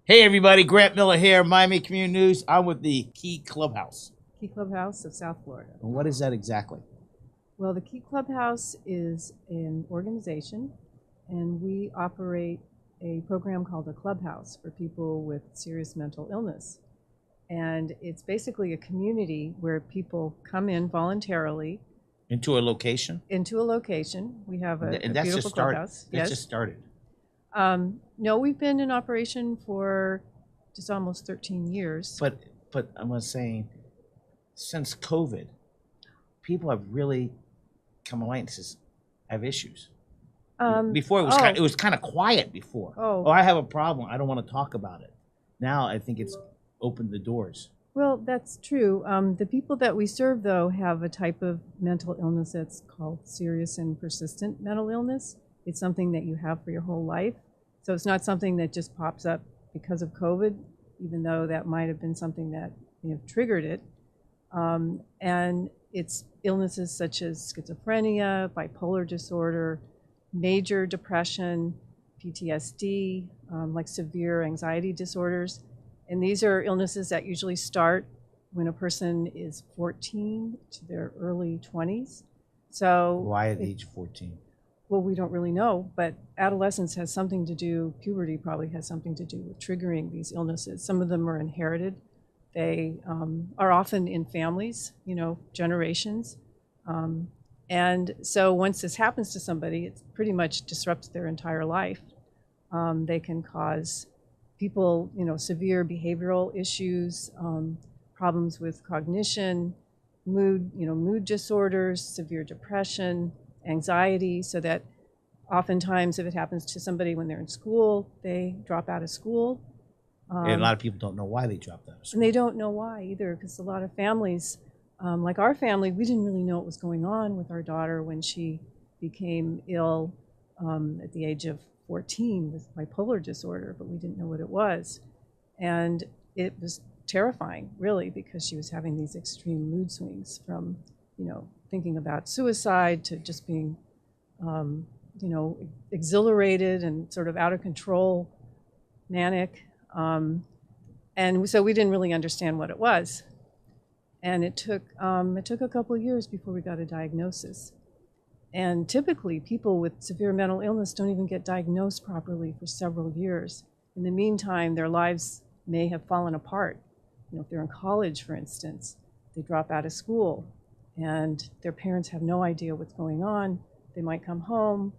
Hey everybody, Grant Miller here, Miami Community News. I'm with the Key Clubhouse. Key Clubhouse of South Florida. And what is that exactly? Well, the Key Clubhouse is an organization, and we operate a program called a Clubhouse for people with serious mental illness. And it's basically a community where people come in voluntarily. Into a location? Into a location. We have a And that's beautiful just started. clubhouse. That's Yes. just started. No, we've been in operation for just almost 13 years. But I was saying, since COVID, people have really come away and says, I have issues. Before it was kind of quiet before. Oh, I have a problem. I don't want to talk about it. Now I think it's opened the doors. well, that's true. The people that we serve, though, have a type of mental illness that's called serious and persistent mental illness. It's something that you have for your whole life. So it's not something that just pops up because of COVID, even though that might have been something that may have triggered it. And it's illnesses such as schizophrenia, bipolar disorder, major depression, PTSD, like severe anxiety disorders. And these are illnesses that usually start when a person is 14 to their early 20s. So why at age 14? Well, we don't really know, but adolescence has something to do, puberty probably has something to do with triggering these illnesses. Some of them are inherited. They are often in families, generations. And so once this happens to somebody, it pretty much disrupts their entire life. They can cause people, severe behavioral issues, problems with cognition, mood disorders, severe depression, anxiety, so that oftentimes if it happens to somebody when they're in school, they drop out of school. And a lot of people don't know why they dropped out of school. And they don't know why either, because a lot of families, like our family, we didn't really know what was going on with our daughter when she became ill at the age of 14 with bipolar disorder, but we didn't know what it was. And it was terrifying, really, because she was having these extreme mood swings from, thinking about suicide to just being, exhilarated and sort of out of control, manic. And so we didn't really understand what it was. And it took a couple of years before we got a diagnosis. And typically, people with severe mental illness don't even get diagnosed properly for several years. In the meantime, their lives may have fallen apart. If they're in college, for instance, they drop out of school, and their parents have no idea what's going on. They might come home.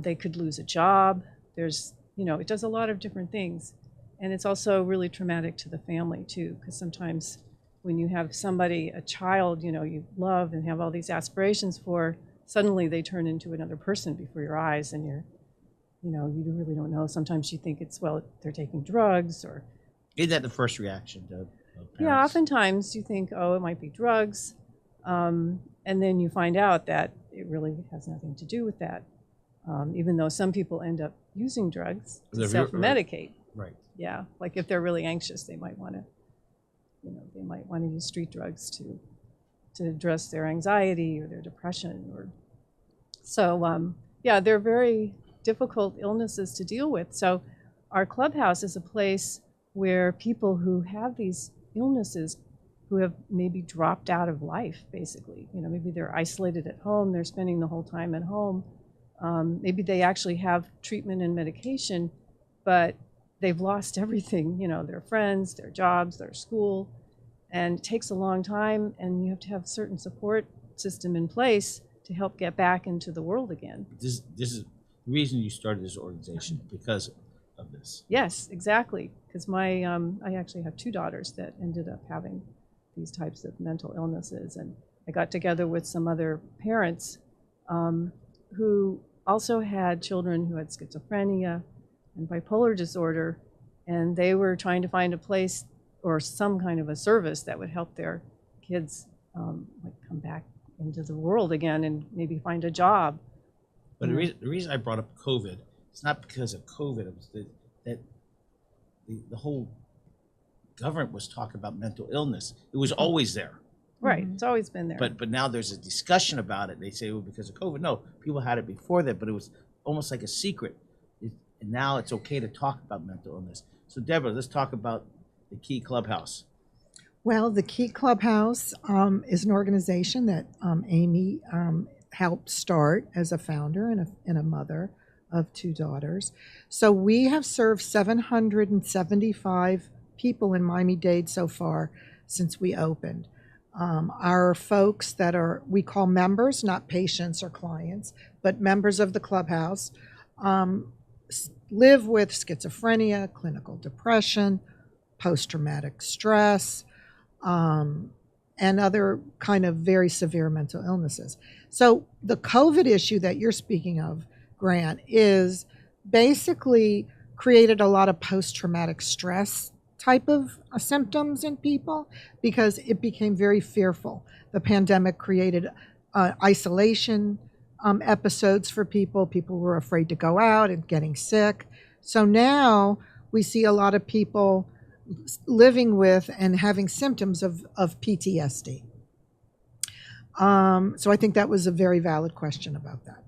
They could lose a job. It does a lot of different things. And it's also really traumatic to the family, too, because sometimes when you have somebody, a child, you love and have all these aspirations for, suddenly they turn into another person before your eyes, and you really don't know. Sometimes you think they're taking drugs or... Is that the first reaction of parents? Yeah, oftentimes you think, it might be drugs. And then you find out that it really has nothing to do with that. Even though some people end up using drugs to self-medicate. Right. Yeah, like if they're really anxious, they might want to, use street drugs to address their anxiety or their depression. So they're very difficult illnesses to deal with. So our clubhouse is a place where people who have these illnesses, who have maybe dropped out of life, basically, maybe they're isolated at home, they're spending the whole time at home. Maybe they actually have treatment and medication, but they've lost everything, their friends, their jobs, their school, and it takes a long time, and you have to have a certain support system in place to help get back into the world again. This is the reason you started this organization, because of this. Yes, exactly, because I actually have two daughters that ended up having these types of mental illnesses, and I got together with some other parents who also had children who had schizophrenia and bipolar disorder, and they were trying to find a place or some kind of a service that would help their kids come back into the world again and maybe find a job. But the reason I brought up COVID, it's not because of COVID. It was that the whole government was talking about mental illness. It was always there. Right, it's always been there. But now there's a discussion about it. They say, well, because of COVID. No, people had it before that, but it was almost like a secret. and now it's okay to talk about mental illness. So Debra, let's talk about the Key Clubhouse. Well, the Key Clubhouse is an organization that Amy helped start as a founder and a mother of 2 daughters. So we have served 775 people in Miami-Dade so far since we opened. Our folks that we call members, not patients or clients, but members of the clubhouse, live with schizophrenia, clinical depression, post-traumatic stress, and other kind of very severe mental illnesses. So the COVID issue that you're speaking of, Grant, is basically created a lot of post-traumatic stress type of symptoms in people because it became very fearful. The pandemic created isolation episodes for people. People were afraid to go out and getting sick. So now we see a lot of people living with and having symptoms of PTSD. So I think that was a very valid question about that.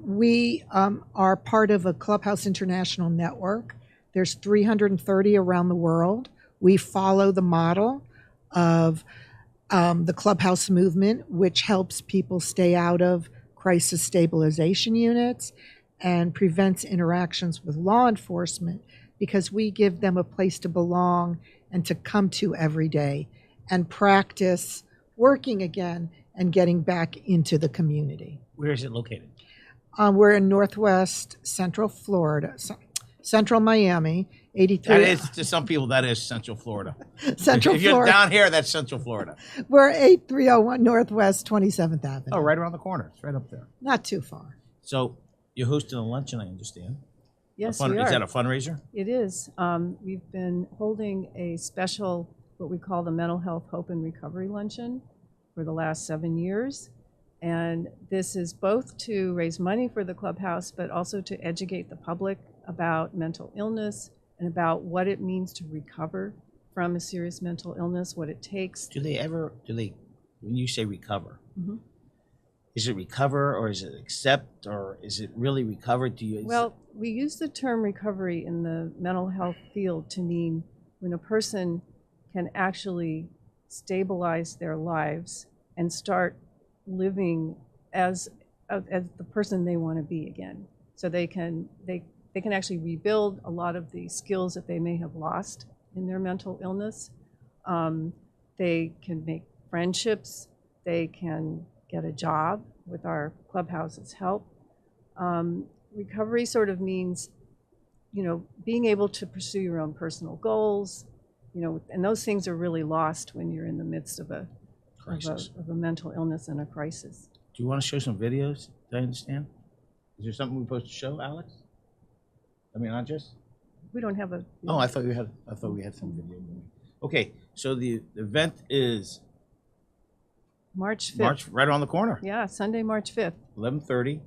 We are part of a Clubhouse International network. There's 330 around the world. We follow the model of the Clubhouse movement, which helps people stay out of crisis stabilization units and prevents interactions with law enforcement, because we give them a place to belong and to come to every day and practice working again and getting back into the community. Where is it located? We're in Northwest Central Florida, Central Miami, 83. That is, to some people, that is Central Florida. Central if you're Florida. down here, that's Central Florida. We're 8301 Northwest 27th Avenue. Oh, right around the corner. It's right up there. Not too far. So you're hosting a luncheon, I understand. Yes, we are. Is that a fundraiser? It is. We've been holding a special, what we call the Mental Health Hope and Recovery Luncheon for the last 7 years. And this is both to raise money for the clubhouse, but also to educate the public about mental illness and about what it means to recover from a serious mental illness, what it takes. When you say recover, Mm-hmm. Is it recover or is it accept or is it really recover? Well, we use the term recovery in the mental health field to mean when a person can actually stabilize their lives and start living as the person they want to be again. So they can actually rebuild a lot of the skills that they may have lost in their mental illness. They can make friendships. They can get a job with our clubhouse's help. Recovery sort of means, being able to pursue your own personal goals, and those things are really lost when you're in the midst of a mental illness and a crisis. Do you want to show some videos? Do I understand? Is there something we're supposed to show, Alex? I mean, not just. We don't have a. Oh, I thought we had some video. Okay, so the event is March 5th. Right around the corner. Yeah, Sunday, March 5th. 11:30.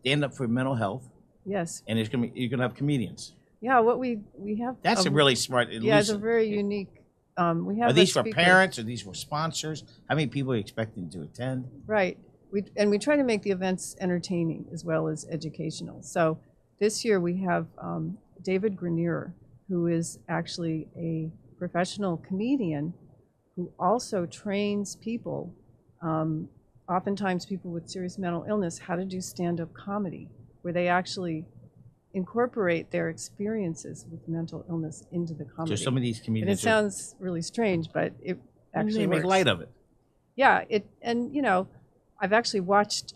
Stand up for mental health. Yes. And you're gonna have comedians. Yeah, what we have. That's a really smart. Yeah, it's a very unique. We have. Are these for parents? Are these for sponsors? How many people are you expecting to attend? Right. We try to make the events entertaining as well as educational. So this year we have David Grenier, who is actually a professional comedian who also trains people, oftentimes people with serious mental illness, how to do stand-up comedy, where they actually incorporate their experiences with mental illness into the comedy. So some of these comedians. And it sounds really strange, but it actually they make works. light of it. Yeah, I've actually watched.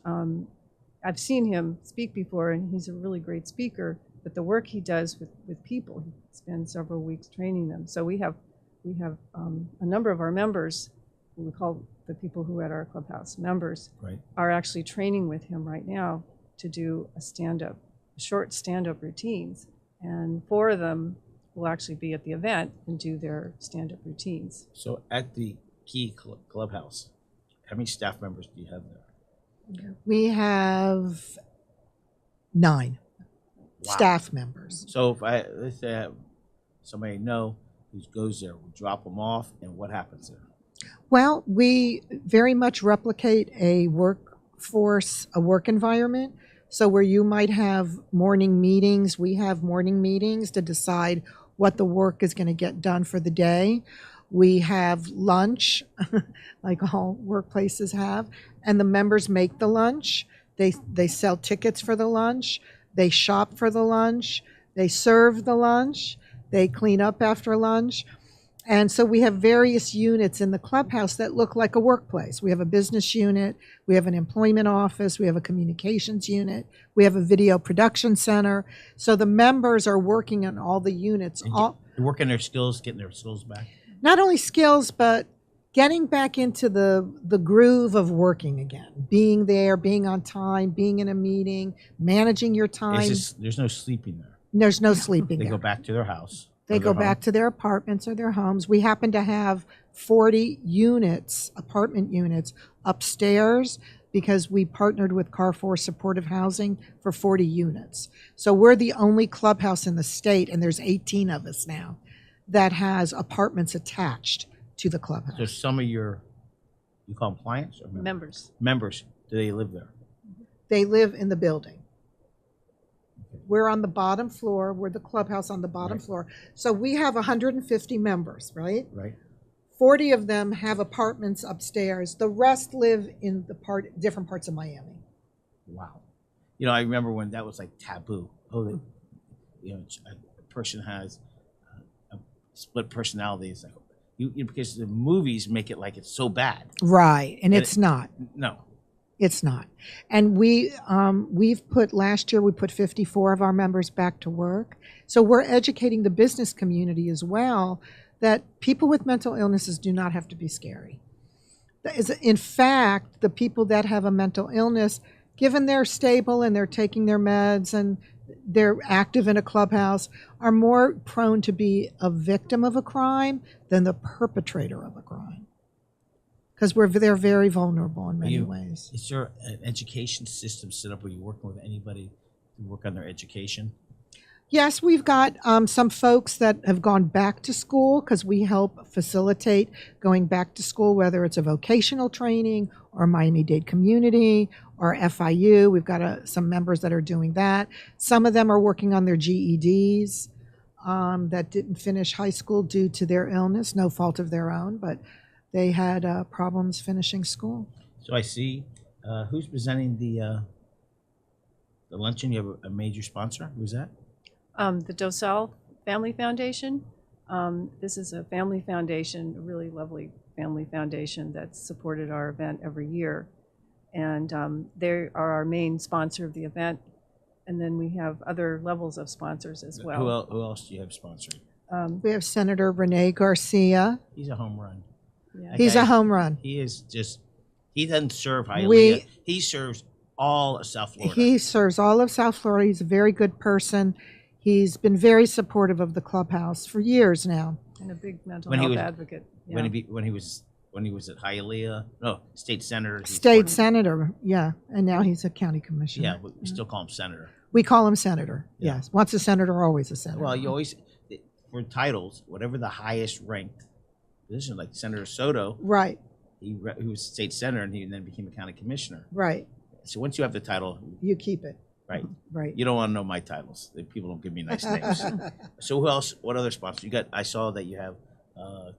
I've seen him speak before, and he's a really great speaker. But the work he does with people, he spends several weeks training them. So we have a number of our members, who we call the people who are at our clubhouse members, right, are actually training with him right now to do short stand-up routines. And 4 of them will actually be at the event and do their stand-up routines. So at the Key Clubhouse, how many staff members do you have there? We have 9 staff members. So if let's say I have somebody I know who goes there, we drop them off, and what happens there? Well, we very much replicate a work environment. So where you might have morning meetings, we have morning meetings to decide what the work is going to get done for the day. We have lunch, like all workplaces have, and the members make the lunch. They sell tickets for the lunch. They shop for the lunch. They serve the lunch. They clean up after lunch. And so we have various units in the clubhouse that look like a workplace. We have a business unit, we have an employment office, we have a communications unit, we have a video production center. So the members are working on all the units. Working their skills, getting their skills back. Not only skills, but getting back into the groove of working again. Being there, being on time, being in a meeting, managing your time. There's no sleeping there. There's no sleeping They there. go back to their house. They go back to their apartments or their homes. We happen to have 40 units, apartment units, upstairs because we partnered with Carrefour Supportive Housing for 40 units. So we're the only clubhouse in the state, and there's 18 of us now, that has apartments attached to the clubhouse. So some of you call them clients or Members. Members, do they live there? They live in the building. We're on the bottom floor. We're the clubhouse on the bottom floor. So we have 150 members, right? Right. 40 of them have apartments upstairs. The rest live in different parts of Miami. Wow. I remember when that was like taboo. Oh, a person has a split personality. It's like, because the movies make it like it's so bad. Right, and it's not. No. It's not. And we've put, last year we put 54 of our members back to work. So we're educating the business community as well that people with mental illnesses do not have to be scary. In fact, the people that have a mental illness, given they're stable and they're taking their meds and they're active in a clubhouse, are more prone to be a victim of a crime than the perpetrator of a crime. Because they're very vulnerable in many ways. Is there an education system set up where you're working with anybody to work on their education? Yes, we've got some folks that have gone back to school because we help facilitate going back to school, whether it's a vocational training or Miami-Dade Community or FIU. We've got some members that are doing that. Some of them are working on their GEDs that didn't finish high school due to their illness, no fault of their own, but they had problems finishing school. So I see. Who's presenting the luncheon? You have a major sponsor. Who's that? The Docel Family Foundation. This is a family foundation, a really lovely family foundation that's supported our event every year. And they are our main sponsor of the event. And then we have other levels of sponsors as well. Who else do you have sponsoring? We have Senator Rene Garcia. He's a home run. Yeah. He's a home run. He is just, he doesn't serve Hialeah. He serves all of South Florida. He serves all of South Florida. He's a very good person. He's been very supportive of the clubhouse for years now. And a big mental health advocate. Yeah. When he was at Hialeah, state senator. Senator, yeah. And now he's a county commissioner. Yeah, we still call him senator. We call him senator, yes. Once a senator, always a senator. Well, you always, for titles, whatever the highest ranked position, like Senator Soto. Right. He was state senator and he then became a county commissioner. Right. So once you have the title, you keep it. Right. Right. You don't want to know my titles. People don't give me nice names. So who else? What other sponsors? I saw that you have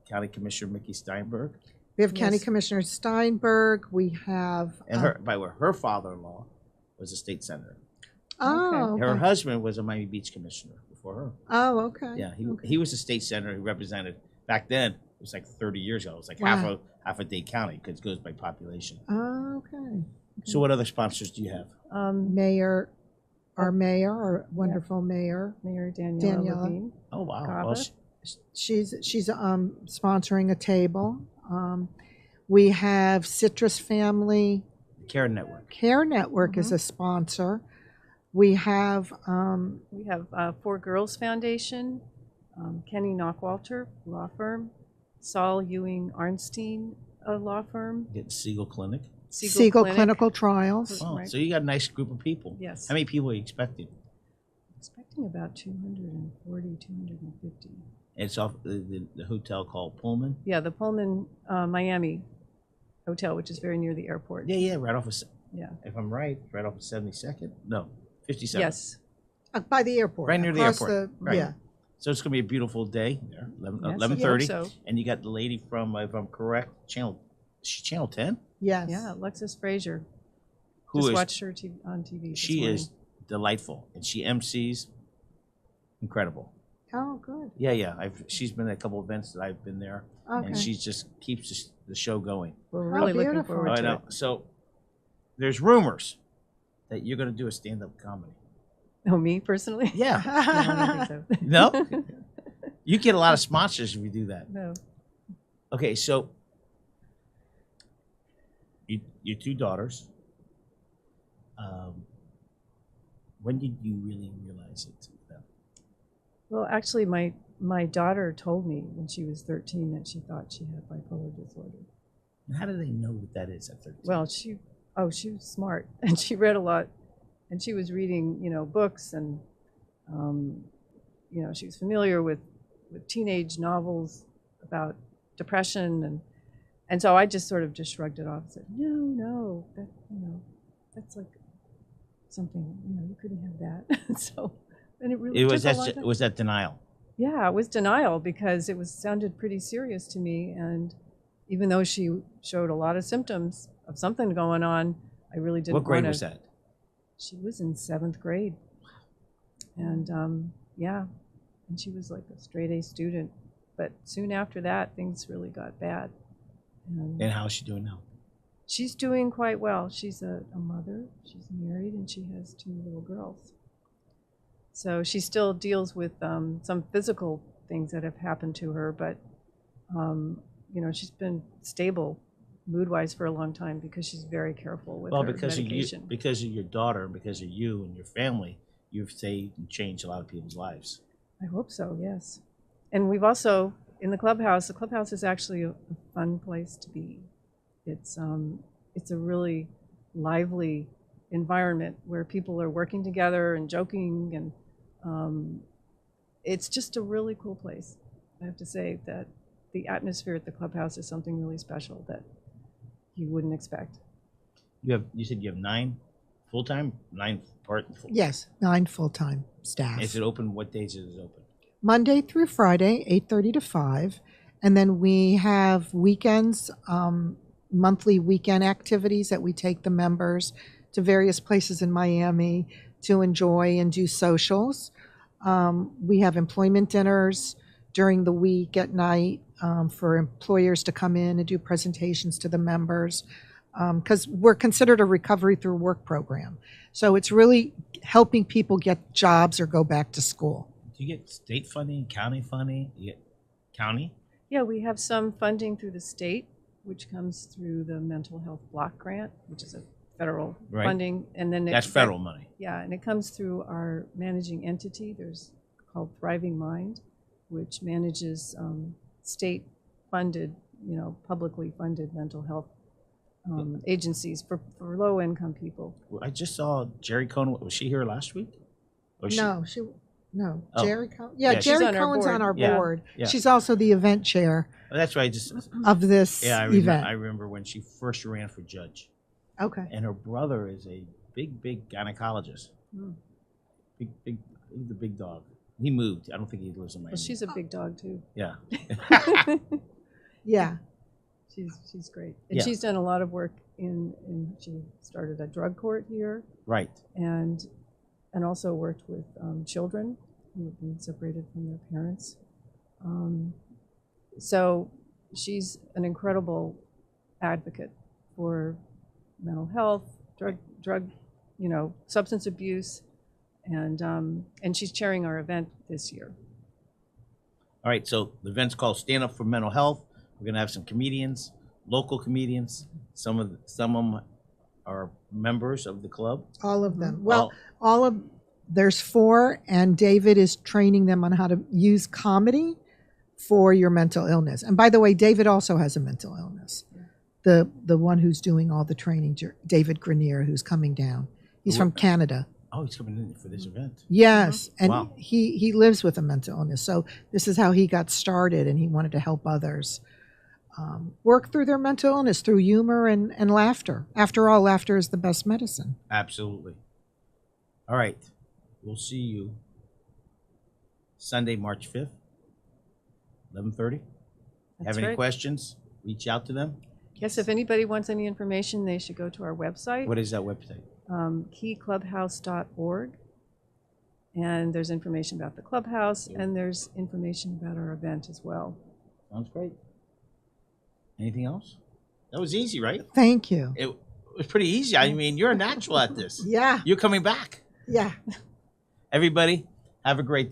County Commissioner Mickey Steinberg. We have County Commissioner Steinberg. We have and her father-in-law was a state senator. Oh. Okay. Her husband was a Miami Beach commissioner before her. Oh, okay. Yeah, he was a state senator who represented back then. It was like 30 years ago. It was like half a Dade County because it goes by population. Oh, okay. So what other sponsors do you have? Our mayor, wonderful mayor, Mayor Daniela Levine. Oh wow! Well, she's sponsoring a table. We have Citrus Family Care Network. Care Network is a sponsor. We have Four Girls Foundation, Kenny Knockwalter law firm, Saul Ewing Arnstein law firm, Siegel Clinic. Siegel Clinical Trials. Oh, so you got a nice group of people. Yes. How many people are you expecting? Expecting about 240, 250. It's off the hotel called Pullman? Yeah, the Pullman Miami Hotel, which is very near the airport. Yeah, right off of Yeah. if I'm right, right off of 72nd. No, 57th. Yes. By the airport. Right near the across airport. Right. Yeah. So it's gonna be a beautiful day there. Yes, 11:30, I hope so. and you got the lady from, if I'm correct, channel 10, Yes. Yeah, Alexis Frazier. who Just is watched her on TV. this she morning. is delightful, and she MCs incredible. Oh, good. Yeah. She's been at a couple events that I've been there, Okay. and she just keeps the show going. We're Oh, really looking beautiful. forward I to know. it. So there's rumors that you're gonna do a stand-up comedy. Oh, me personally? Yeah. No, I don't think so. No? You get a lot of sponsors if you do that. No. Okay, so your two daughters. When did you really realize it? Well, actually, my daughter told me when she was 13 that she thought she had bipolar disorder. And how do they know what that is at 13? Well, she was smart, and she read a lot, and she was reading, books, and she was familiar with teenage novels about depression, and so I just sort of just shrugged it off and said, no, that's like something, you couldn't have that. So, and it really took a long time. Was that denial? Yeah, it was denial because it sounded pretty serious to me, and even though she showed a lot of symptoms of something going on, I really didn't. What grade was that? She was in 7th grade, and and she was like a straight A student. But soon after that, things really got bad. And how's she doing now? She's doing quite well. She's a mother. She's married, and she has 2 little girls. So she still deals with some physical things that have happened to her, but she's been stable mood-wise for a long time because she's very careful with her medication. Because of your daughter, because of you and your family, you've saved and changed a lot of people's lives. I hope so, yes. And we've also, in the clubhouse is actually a fun place to be. It's a really lively environment where people are working together and joking, and it's just a really cool place. I have to say that the atmosphere at the clubhouse is something really special that you wouldn't expect. You said you have 9 full-time, 9 part. Yes, 9 full-time staff. Is it open? What days is it open? Monday through Friday, 8:30 to 5, and then we have weekends, monthly weekend activities that we take the members to various places in Miami to enjoy and do socials. We have employment dinners during the week at night for employers to come in and do presentations to the members, because we're considered a recovery through work program. So it's really helping people get jobs or go back to school. Do you get state funding, county funding? You get county? Yeah, we have some funding through the state, which comes through the mental health block grant, which is a federal funding, and then that's federal money. Yeah, and it comes through our managing entity. There's called Thriving Mind, which manages state-funded, publicly funded mental health agencies for low-income people. Well, I just saw Jerry Cohen. Was she here last week? No, Oh. Jerry Cohen. Yeah, Yeah, Jerry she's on our Cohen's board. on our Yeah, board. yeah. She's also the event chair Oh, that's right. of this event. I remember when she first ran for judge, Okay. and her brother is a big gynecologist. Hmm. He's the big dog. He moved. I don't think he lives in Miami. Well, she's a big dog too. Yeah. Yeah. She's great, and Yeah. she's done a lot of work in she started a drug court here, Right. and also worked with children who have been separated from their parents. So she's an incredible advocate for mental health, drug, substance abuse, and she's chairing our event this year. All right. So the event's called Stand Up for Mental Health. We're gonna have some comedians, local comedians. Some of them are members of the club. All of them. Well, there's 4, and David is training them on how to use comedy for your mental illness. And by the way, David also has a mental illness. The one who's doing all the training, David Grenier, who's coming down. He's from Canada. Oh, he's coming in for this event. Yes, and Wow. he lives with a mental illness. So this is how he got started, and he wanted to help others. work through their mental illness through humor and laughter. After all, laughter is the best medicine. Absolutely. All right. We'll see you Sunday, March 5th, 11:30. Have any right. questions? Reach out to them. Yes, if anybody wants any information, they should go to our website, What is that website? keyclubhouse.org. And there's information about the clubhouse, Yeah. and there's information about our event as well. Sounds great. Anything else? That was easy, right? Thank you. It was pretty easy. I mean, you're a natural at this. Yeah, You're coming back. yeah. Everybody, have a great